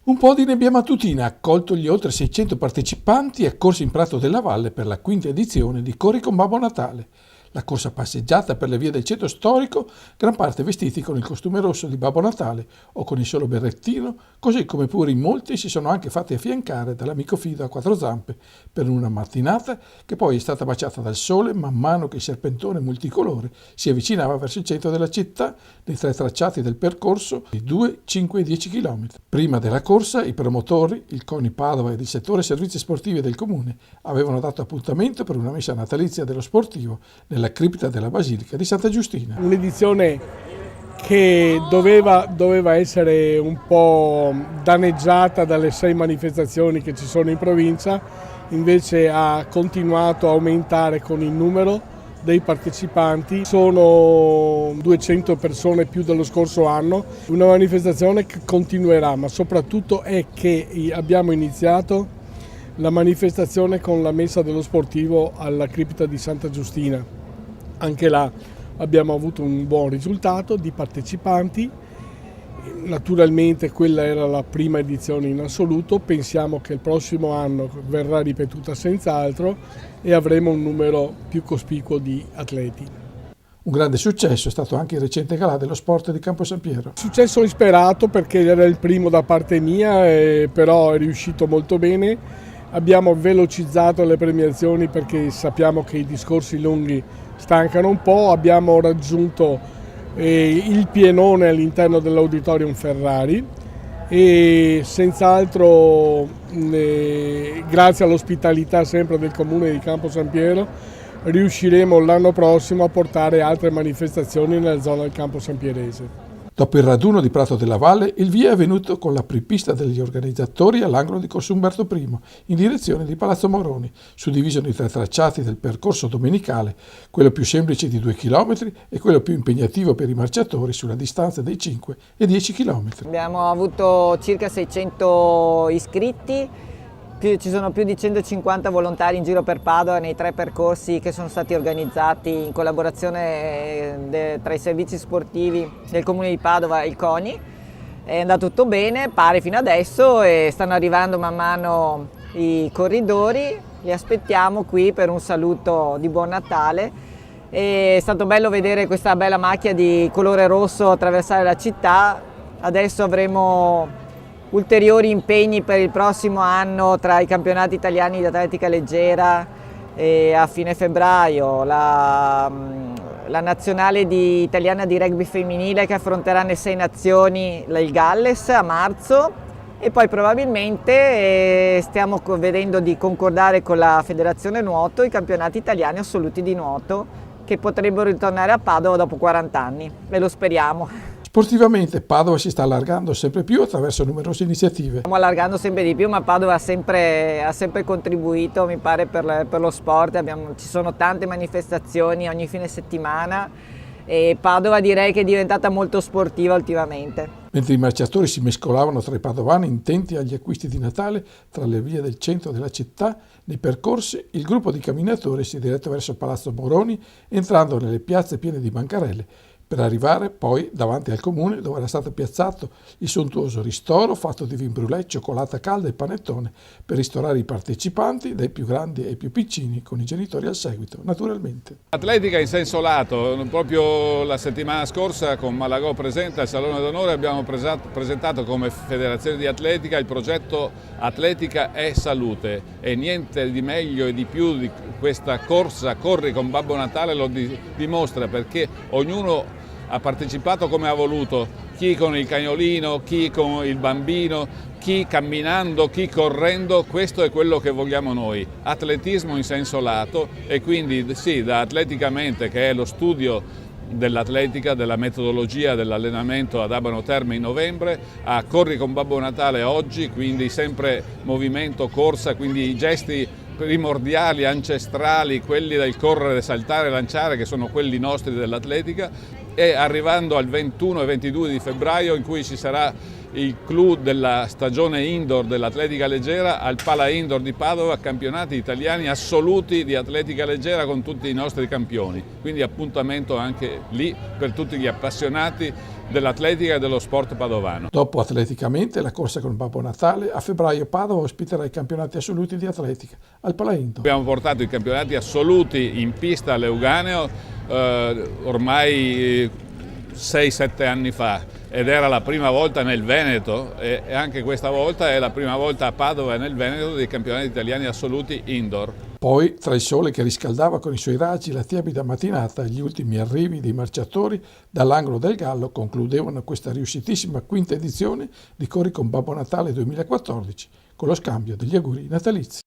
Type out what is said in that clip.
Un po' di nebbia mattutina ha accolto gli oltre 600 partecipanti accorsi in Prato della Valle per la quinta edizione di Corri con Babbo Natale. La corsa passeggiata per le vie del centro storico, gran parte vestiti con il costume rosso di Babbo Natale o con il solo berrettino, così come pure in molti si sono anche fatti affiancare dall'amico Fido a quattro zampe per una mattinata che poi è stata baciata dal sole man mano che il serpentone multicolore si avvicinava verso il centro della città nei tre tracciati del percorso di 2, 5 e 10 km. Prima della corsa i promotori, il CONI Padova ed il settore servizi sportivi del comune avevano dato appuntamento per una messa natalizia dello sportivo nella cripta della Basilica di Santa Giustina. Un'edizione che doveva essere un po' danneggiata dalle 6 manifestazioni che ci sono in provincia, invece ha continuato a aumentare con il numero dei partecipanti. Sono 200 persone più dello scorso anno, una manifestazione che continuerà, ma soprattutto è che abbiamo iniziato la manifestazione con la messa dello sportivo alla cripta di Santa Giustina. Anche là abbiamo avuto un buon risultato di partecipanti, naturalmente quella era la prima edizione in assoluto, pensiamo che il prossimo anno verrà ripetuta senz'altro e avremo un numero più cospicuo di atleti. Un grande successo è stato anche il recente galà dello sport di Campo San Piero. Successo insperato perché era il primo da parte mia, però è riuscito molto bene. Abbiamo velocizzato le premiazioni perché sappiamo che i discorsi lunghi stancano un po', abbiamo raggiunto il pienone all'interno dell'Auditorium Ferrari e senz'altro grazie all'ospitalità sempre del comune di Campo San Piero riusciremo l'anno prossimo a portare altre manifestazioni nella zona del Campo San Pierese. Dopo il raduno di Prato della Valle, il via è venuto con l'apripista degli organizzatori all'angolo di Corso Umberto I, in direzione di Palazzo Moroni, suddiviso nei tre tracciati del percorso domenicale, quello più semplice di 2 km e quello più impegnativo per i marciatori sulla distanza dei 5 e 10 km. Abbiamo avuto circa 600 iscritti, ci sono più di 150 volontari in giro per Padova nei tre percorsi che sono stati organizzati in collaborazione tra i servizi sportivi del Comune di Padova e il CONI. È andato tutto bene, pare fino adesso, e stanno arrivando man mano i corridori. Li aspettiamo qui per un saluto di Buon Natale. È stato bello vedere questa bella macchia di colore rosso attraversare la città. Adesso avremo ulteriori impegni per il prossimo anno tra i campionati italiani di atletica leggera e a fine febbraio la nazionale italiana di rugby femminile che affronterà nelle 6 nazioni il Galles a marzo e poi probabilmente stiamo vedendo di concordare con la Federazione Nuoto i campionati italiani assoluti di nuoto che potrebbero ritornare a Padova dopo 40 anni e lo speriamo. Sportivamente Padova si sta allargando sempre più attraverso numerose iniziative. Stiamo allargando sempre di più, ma Padova ha sempre contribuito, mi pare, per lo sport. Ci sono tante manifestazioni ogni fine settimana e Padova direi che è diventata molto sportiva ultimamente. Mentre i marciatori si mescolavano tra i padovani intenti agli acquisti di Natale tra le vie del centro della città, nei percorsi il gruppo di camminatori si è diretto verso Palazzo Moroni entrando nelle piazze piene di bancarelle, per arrivare poi davanti al comune dove era stato piazzato il sontuoso ristoro fatto di vin brulè, cioccolata calda e panettone per ristorare i partecipanti dai più grandi ai più piccini con i genitori al seguito, naturalmente. Atletica in senso lato, proprio la settimana scorsa con Malagò presente al Salone d'Onore abbiamo presentato come Federazione di Atletica il progetto Atletica e Salute e niente di meglio e di più di questa corsa Corri con Babbo Natale lo dimostra perché ognuno ha partecipato come ha voluto, chi con il cagnolino, chi con il bambino, chi camminando, chi correndo, questo è quello che vogliamo noi, atletismo in senso lato e quindi sì, da Atleticamente che è lo studio dell'atletica, della metodologia dell'allenamento ad Abano Terme in novembre, a Corri con Babbo Natale oggi, quindi sempre movimento, corsa, quindi i gesti primordiali, ancestrali, quelli del correre, saltare, lanciare, che sono quelli nostri dell'atletica, e arrivando al 21 e 22 di febbraio in cui ci sarà il clou della stagione indoor dell'atletica leggera al Pala Indoor di Padova, campionati italiani assoluti di atletica leggera con tutti i nostri campioni, quindi appuntamento anche lì per tutti gli appassionati dell'atletica e dello sport padovano. Dopo atleticamente la corsa con Babbo Natale, a febbraio Padova ospiterà i campionati assoluti di atletica al Pala Indoor. Abbiamo portato i campionati assoluti in pista all'Euganeo ormai 6-7 anni fa ed era la prima volta nel Veneto e anche questa volta è la prima volta a Padova e nel Veneto dei campionati italiani assoluti indoor. Poi, tra il sole che riscaldava con i suoi raggi la tiepida mattinata e gli ultimi arrivi dei marciatori dall'angolo del Gallo concludevano questa riuscitissima quinta edizione di Corri con Babbo Natale 2014 con lo scambio degli auguri natalizi.